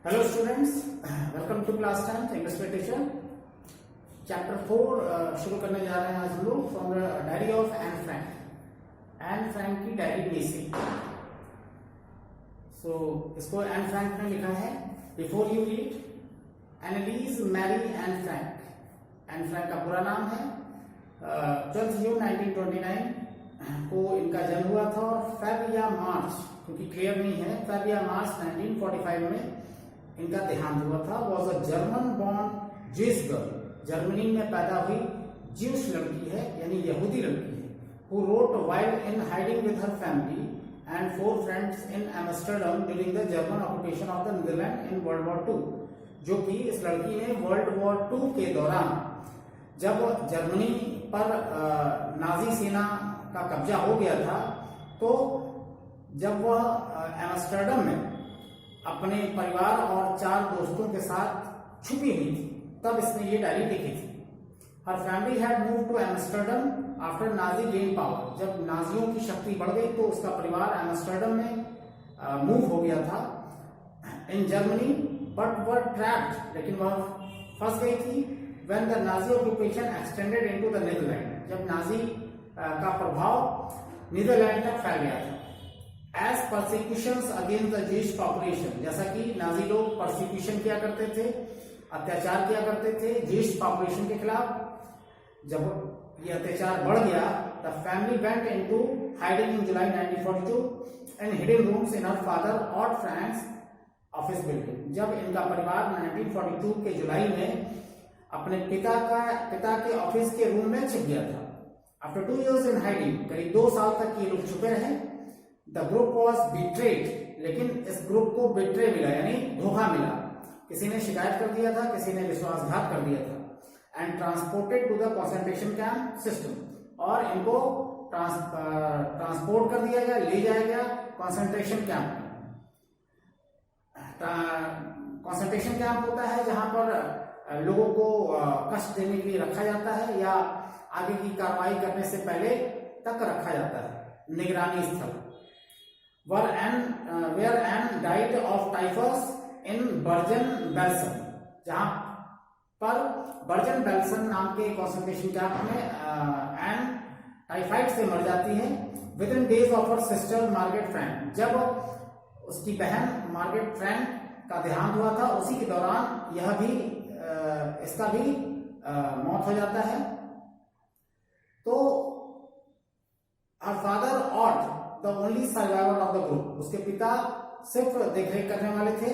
Hello students, welcome to class 10 English literature chapter 4 शुरू करने जा रहे हैं आज हम लोग from the diary of Anne Frank. Anne Frank की डायरी में से इसको एन फ्रैंक ने लिखा है। Before you read, Annelies Marie Anne Frank. Anne Frank का पूरा नाम है। 12 जून 1929 को इनका जन्म हुआ था और फेब या मार्च, क्योंकि क्लियर नहीं है, फेब या मार्च 1945 में इनका देहांत हुआ था। Was a German born Jewish girl. Germany में पैदा हुई ज्यूइश लड़की है, यानी यहूदी लड़की है। Who wrote while in hiding with her family and 4 friends in Amsterdam during the German occupation of the Netherlands in World War 2। जो कि इस लड़की ने वर्ल्ड वॉर 2 के दौरान, जब जर्मनी पर नाजी सेना का कब्जा हो गया था, तो जब वह एम्स्टर्डम में अपने परिवार और 4 दोस्तों के साथ छुपी हुई थी, तब इसने ये डायरी लिखी थी। Her family had move to Amsterdam after Nazi gain power. जब नाजियों की शक्ति बढ़ गई तो उसका परिवार एम्स्टर्डम में मूव हो गया था in Germany, but were trapped, लेकिन वह फंस गई थी when the Nazi occupation extended into the Netherlands. जब नाजी का प्रभाव नीदरलैंड तक फैल गया था। As persecutions against the Jewish population, जैसा कि नाजी लोग परसिक्यूशन किया करते थे, अत्याचार किया करते थे ज्यूइश पॉपुलेशन के खिलाफ। जब ये अत्याचार बढ़ गया, the family went into hiding in July 1942 and hidden rooms in her father odd Franks office building. जब इनका परिवार 1942 के जुलाई में अपने पिता के ऑफिस के रूम में छिप गया था। आफ्टर 2 years इन हाइडिंग, करीब 2 साल तक ये लोग छुपे रहे। द ग्रुप वॉज बिट्रेड, लेकिन इस ग्रुप को बिट्रे मिला, यानी धोखा मिला। किसी ने शिकायत कर दिया था, किसी ने विश्वासघात कर दिया था। And transported to the concentration camp system, और इनको ट्रांसपोर्ट कर दिया गया, ले जाया गया कंसंट्रेशन कैंप। कंसंट्रेशन कैंप होता है जहां पर लोगों को कष्ट देने के लिए रखा जाता है, या आगे की कार्रवाई करने से पहले तक रखा जाता है, निगरानी स्थल। Where Anne died of typhus in Bergen Belsen, जहां पर बर्जन-बेल्सन नाम के कंसंट्रेशन कैंप में एन टाइफाइड से मर जाती है। Within days of her sister Margaret Frank, जब उसकी बहन मार्गरेट फ्रैंक का देहांत हुआ था, उसी के दौरान यह भी इसका भी मौत हो जाता है। तो her father Otto the only survivor of the group, उसके पिता सिर्फ देखरेख करने वाले थे।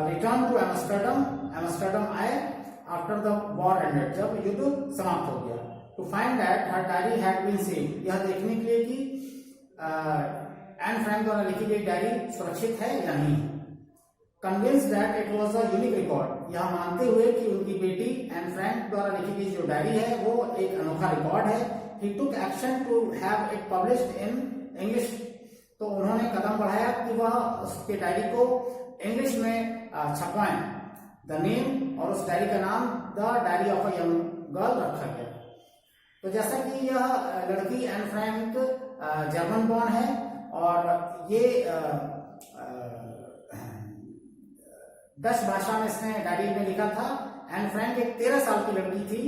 रिटर्न टू एम्स्टर्डम आए आफ्टर द वॉर एंडेड, जब युद्ध समाप्त हो गया। To find that her diary had been saved, यह देखने के लिए कि एन फ्रैंक द्वारा लिखी गई डायरी सुरक्षित है या नहीं। Convinced that it was a unique record, यह मानते हुए कि उनकी बेटी एन फ्रैंक द्वारा लिखी गई जो डायरी है वो एक अनोखा रिकॉर्ड है। He took action to have it published in English, तो उन्होंने कदम बढ़ाया कि वह उसके डायरी को इंग्लिश में छपवाएं। द नेम, और उस डायरी का नाम the diary of a young girl रखा गया। तो जैसा कि यह लड़की एन फ्रैंक जर्मन बॉर्न है, और ये डच भाषा में इसने डायरी में लिखा था। एन फ्रैंक एक 13 साल की लड़की थी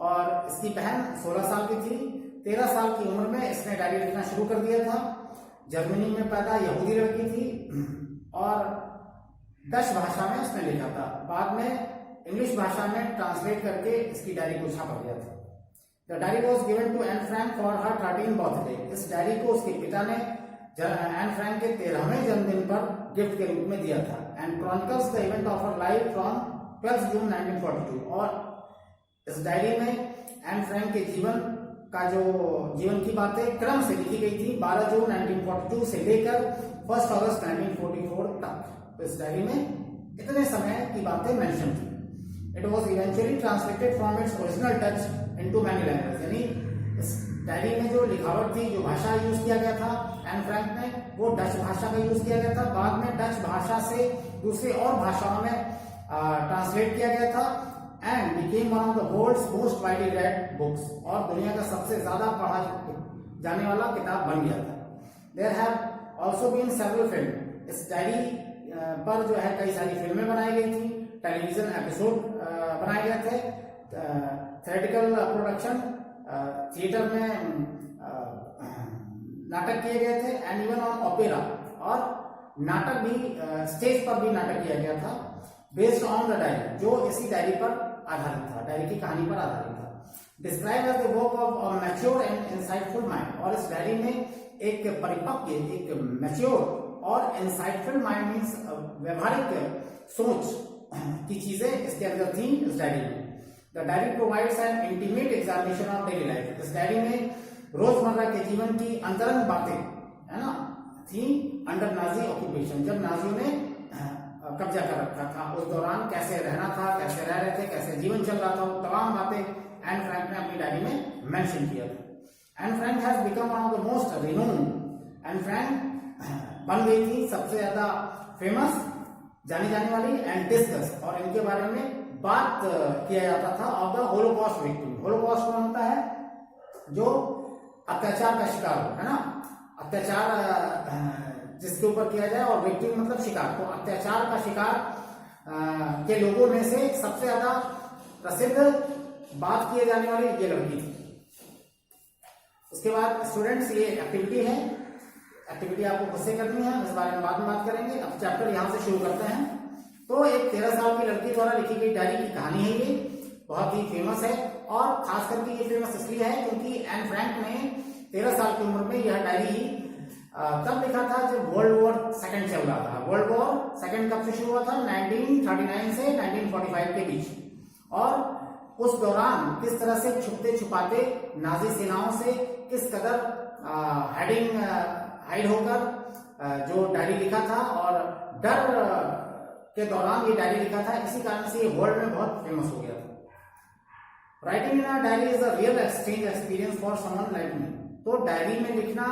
और इसकी बहन 16 साल की थी। 13 साल की उम्र में इसने डायरी लिखना शुरू कर दिया था। जर्मनी में पैदा यहूदी लड़की थी और डच भाषा में इसने लिखा था। बाद में इंग्लिश भाषा में ट्रांसलेट करके इसकी डायरी को छापा गया था। The diary was given to Anne Frank for her 13th birthday. इस डायरी को उसके पिता ने एन फ्रैंक के 13वें जन्मदिन पर गिफ्ट के रूप में दिया था। And chronicles the event of her life from 12 जून 1942, और इस डायरी में एन फ्रैंक के जीवन की बातें क्रम से लिखी गई थी, 12 जून 1942 से लेकर 1 अगस्त 1944 तक। तो इस डायरी में इतने समय की बातें मेंशन थी। It was eventually translated from its original touch into many language, यानी इस डायरी में जो लिखावट थी, जो भाषा यूज किया गया था एन फ्रैंक ने, वो डच भाषा का यूज किया गया था। बाद में डच भाषा से दूसरी और भाषाओं में ट्रांसलेट किया गया था and became one of the world's most widely read books, और दुनिया का सबसे ज्यादा पढ़ा जाने वाला किताब बन गया था। There have also been several film, इस डायरी पर जो है कई सारी फिल्में बनाई गई थी, टेलीविजन एपिसोड बनाए गए थे, थिएट्रिकल प्रोडक्शन, थिएटर में नाटक किए गए थे, एंड इवन ऑन ओपेरा, और नाटक भी स्टेज पर भी नाटक किया गया था बेस्ड ऑन द डायरी, जो इसी डायरी पर आधारित था, डायरी की कहानी पर आधारित था। Describe as the work of mature and insightful mind, और इस डायरी में एक परिपक्व, एक मैच्योर और इंसाइटफुल माइंड मीन्स व्यवहारिक सोच की चीजें इसके अंदर थी इस डायरी में। The diary provides N intimate examination of daily life, इस डायरी में रोजमर्रा के जीवन की अंतरंग बातें है ना थी अंडर नाजी ऑक्यूपेशन, जब नाजियों ने कब्जा कर रखा था, उस दौरान कैसे रहना था, कैसे रह रहे थे, कैसे जीवन चल रहा था, वो तमाम बातें एन फ्रैंक ने अपनी डायरी में मेंशन किया था। Anne Frank has become one of the most renowned, Anne Frank बन गई थी सबसे ज्यादा फेमस, जानी जाने वाली, एंड डिस्कस, और इनके बारे में बात किया जाता था of the Holocaust victim. Holocaust कौन होता है? जो अत्याचार का शिकार हो, है ना, अत्याचार जिसके ऊपर किया जाए, और विक्टिम मतलब शिकार, तो अत्याचार का शिकार के लोगों में से सबसे ज्यादा प्रसिद्ध बात किए जाने वाली ये लड़की थी। उसके बाद स्टूडेंट्स, ये एक्टिविटी है, एक्टिविटी आपको खुद से करनी है, इस बारे में बाद में बात करेंगे। अब चैप्टर यहां से शुरू करते हैं। तो एक 13 साल की लड़की द्वारा लिखी गई डायरी की कहानी है, ये बहुत ही फेमस है, और खास करके ये फेमस इसलिए है क्योंकि एन फ्रैंक ने 13 साल की उम्र में यह डायरी तब लिखा था जब वर्ल्ड वॉर सेकंड चल रहा था। वर्ल्ड वॉर सेकंड कब से शुरू हुआ था? 1939 से 1945 के बीच, और उस दौरान किस तरह से छुपते छुपाते नाजी सेनाओं से किस कदर हाइड होकर जो डायरी लिखा था, और डर के दौरान ये डायरी लिखा था, इसी कारण से ये वर्ल्ड में बहुत फेमस हो गया था। Writing in a diary is a real exchange experience for someone like me, तो डायरी में लिखना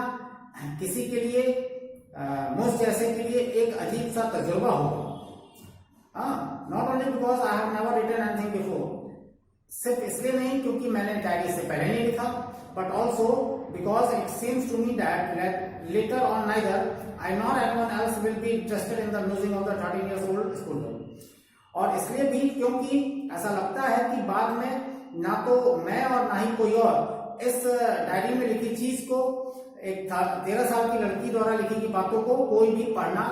किसी के लिए, मुझ जैसे के लिए एक अजीब सा तजुर्बा होगा। Not only because I have never written anything before, सिर्फ इसलिए नहीं क्योंकि मैंने डायरी से पहले नहीं लिखा, but also because it seems to me that later on neither I nor anyone else will be interested in the music of the 13 years old school girl, और इसलिए भी क्योंकि ऐसा लगता है कि बाद में ना तो मैं और ना ही कोई और इस डायरी में लिखी चीज को, एक 13 साल की लड़की द्वारा लिखी गई बातों को कोई भी पढ़ना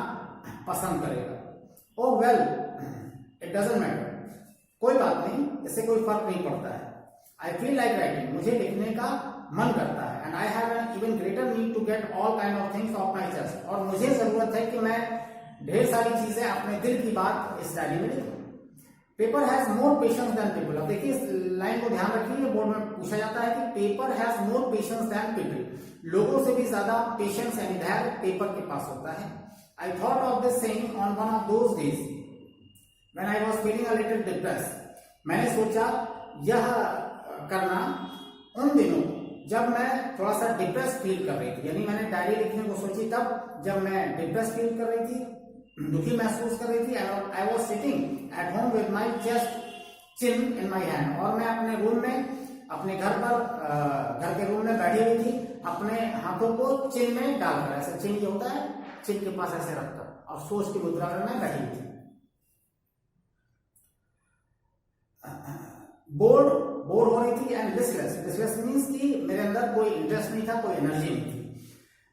पसंद करेगा। ओ वेल, इट डजंट मैटर, कोई बात नहीं, इससे कोई फर्क नहीं पड़ता है। आई फील लाइक राइटिंग, मुझे लिखने का मन करता है, and I have an even greater need to get all kind of things off my chest, और मुझे जरूरत है कि मैं ढेर सारी चीजें अपने दिल की बात इस डायरी में लिखूं। Paper has more patience than people, अब देखिए इस लाइन को ध्यान रखिए, बोर्ड में पूछा जाता है कि paper has more patience than people, लोगों से भी ज्यादा पेशेंस यानी धैर्य पेपर के पास होता है। I thought of this saying on one of those days when I was feeling a little depressed, मैंने सोचा यह करना उन दिनों जब मैं थोड़ा सा डिप्रेस फील कर रही थी, यानी मैंने डायरी लिखने को सोची तब जब मैं डिप्रेस फील कर रही थी, दुखी महसूस कर रही थी। I was sitting at home with my chest chin in my hand, और मैं अपने रूम में, अपने घर पर, घर के रूम में बैठी हुई थी, अपने हाथों को चिन में डालकर, ऐसे चिन जो होता है चिन के पास ऐसे रखकर, और सोच की मुद्रा में मैं बैठी हुई थी। बोर हो रही थी, एंड लिस्टलेस मीन्स कि मेरे अंदर कोई इंटरेस्ट नहीं था, कोई एनर्जी नहीं थी।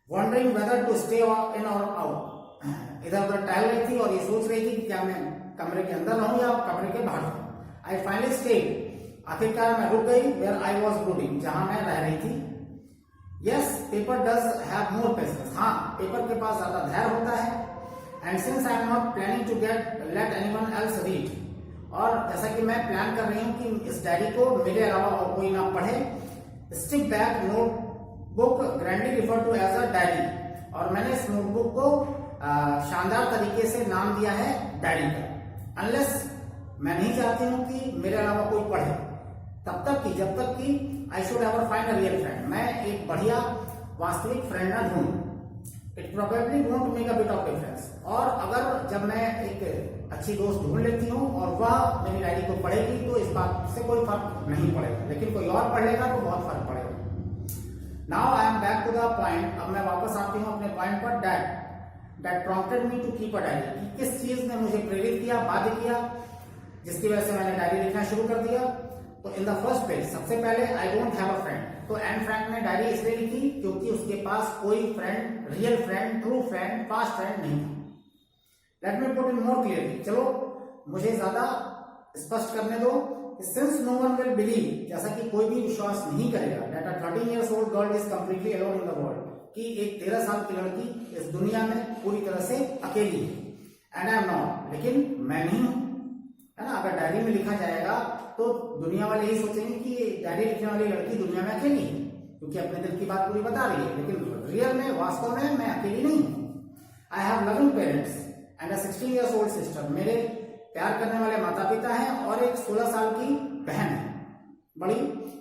Wondering whether to stay in or out, इधर उधर टहल रही थी और ये सोच रही थी कि क्या मैं कमरे के अंदर रहूं या कमरे के बाहर रहूं। आई फाइनली स्टेड, आखिरकार मैं रुक गई, वेयर आई वॉज ब्रूडिंग, जहां मैं रह रही थी। Yes, paper does have more patience, हाँ पेपर के पास ज्यादा धैर्य होता है। And since I am not planning to let anyone else read, और जैसा कि मैं प्लान कर रही हूं कि इस डायरी को मेरे अलावा और कोई ना पढ़े, stick back notebook grandly refer to as a diary, और मैंने इस नोटबुक को शानदार तरीके से नाम दिया है डायरी का। अनलेस, मैं नहीं चाहती हूं कि मेरे अलावा कोई पढ़े, तब तक कि जब तक कि I should ever find a real friend, मैं एक बढ़िया वास्तविक फ्रेंड ना ढूंढूं। It probably won't make a bit of difference, और अगर जब मैं एक अच्छी दोस्त ढूंढ लेती हूँ और वह मेरी डायरी को पढ़ेगी तो इस बात से कोई फर्क नहीं पड़ेगा, लेकिन कोई और पढ़ लेगा तो बहुत फर्क पड़ेगा। Now I am back to the point, अब मैं वापस आती हूँ अपने पॉइंट पर। That that prompted me to keep a diary, कि किस चीज ने मुझे प्रेरित किया, बाध्य किया, जिसकी वजह से मैंने डायरी लिखना शुरू कर दिया। तो इन द फर्स्ट प्लेस सबसे पहले I don't have a friend. तो एन फ्रैंक ने डायरी इसलिए लिखी क्योंकि उसके पास कोई friend, real friend, true friend, past friend नहीं था। Let me put in more clearly, चलो मुझे ज्यादा स्पष्ट करने दो। Since no one will believe, जैसा कि कोई भी विश्वास नहीं करेगा, that a 13 years old girl is completely alone in the world, कि एक 13 साल की लड़की इस दुनिया में पूरी तरह से अकेली है। एंड आई एम नॉट, लेकिन मैं नहीं हूं, है ना। अगर डायरी में लिखा जाएगा तो दुनिया वाले यही सोचेंगे कि डायरी लिखने वाली लड़की दुनिया में अकेली है, क्योंकि अपने दिल की बात पूरी बता रही है। लेकिन रियल में, वास्तव में मैं अकेली नहीं हूं। I have loving parents and a 16 years old sister, मेरे प्यार करने वाले माता पिता हैं और एक 16 साल की बहन है बड़ी।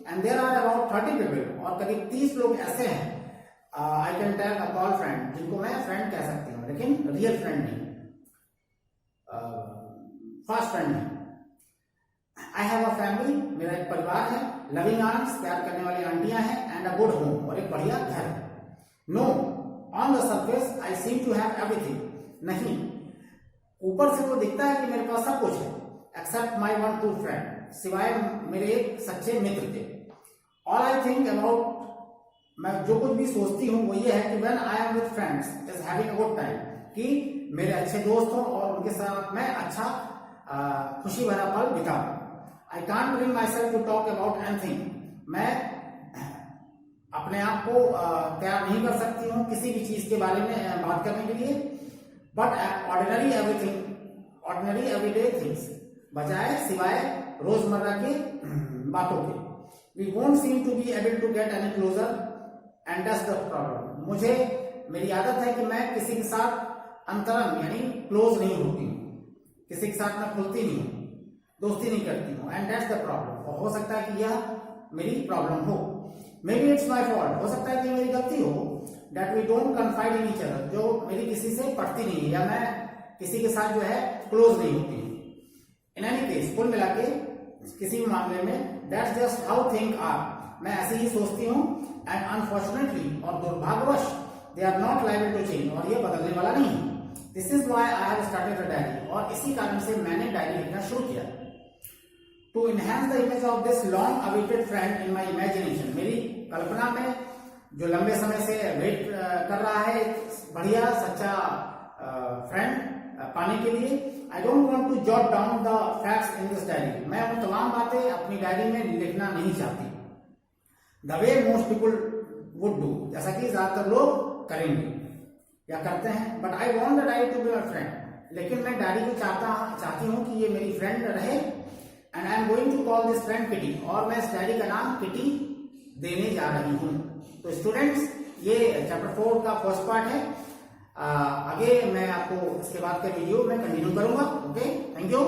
And there are about 30 people, और करीब 30 लोग ऐसे हैं, I can tell a call friend, जिनको मैं फ्रेंड कह सकती हूँ, लेकिन रियल फ्रेंड नहीं, फास्ट फ्रेंड नहीं। आई हैव अ फैमिली, मेरा एक परिवार है, लविंग आंट्स, प्यार करने वाली आंटियां हैं, एंड अ गुड होम, और एक बढ़िया घर है। No, on the surface I seem to have everything, नहीं, ऊपर से तो दिखता है कि मेरे पास सब कुछ है, except my one true friend, सिवाय मेरे एक सच्चे मित्र के। ऑल आई थिंक अबाउट, मैं जो कुछ भी सोचती हूँ वो ये है कि when I am with friends is having a good time, कि मेरे अच्छे दोस्त हों और उनके साथ मैं अच्छा खुशी भरा पल बिताऊं। I can't bring myself to talk about anything, मैं अपने आप को तैयार नहीं कर सकती हूँ किसी भी चीज के बारे में बात करने के लिए। But ordinary everything, ordinary everyday things, बजाय सिवाय रोजमर्रा के बातों के। We won't seem to be able to get any closer and that's the problem. मुझे, मेरी आदत है कि मैं किसी के साथ अंतरंग यानी क्लोज नहीं होती हूँ, किसी के साथ मैं खुलती नहीं हूँ, दोस्ती नहीं करती हूँ, एंड दैट्स द प्रॉब्लम। और हो सकता है कि यह मेरी प्रॉब्लम हो, maybe it's my fault, हो सकता है कि मेरी गलती हो, that we don't confide in each other, जो मेरी किसी से पड़ती नहीं है, या मैं किसी के साथ जो है क्लोज नहीं होती। इन एनी केस, कुल मिला के किसी भी मामले में, that's just how things are, मैं ऐसे ही सोचती हूँ, एंड अनफॉर्चुनेटली, और दुर्भाग्यवश, they are not liable to change, और ये बदलने वाला नहीं। This is why I have started a diary, और इसी कारण से मैंने डायरी लिखना शुरू किया। To enhance the image of this long awaited friend in my imagination, मेरी कल्पना में जो लंबे समय से वेट कर रहा है बढ़िया सच्चा फ्रेंड पाने के लिए, I don't want to jot down the facts in this diary, मैं वो तमाम बातें अपनी डायरी में लिखना नहीं चाहती the way most people would do, जैसा कि ज्यादातर लोग करेंगे या करते हैं। But I want the diary to be my friend, लेकिन मैं डायरी को चाहती हूँ कि ये मेरी फ्रेंड रहे, and I am going to call this friend Kitty, और मैं इस डायरी का नाम किटी देने जा रही हूँ। तो स्टूडेंट्स, ये चैप्टर 4 का फर्स्ट पार्ट है। आगे मैं आपको इसके बाद के वीडियो में कंटिन्यू करूंगा। Okay, thank you.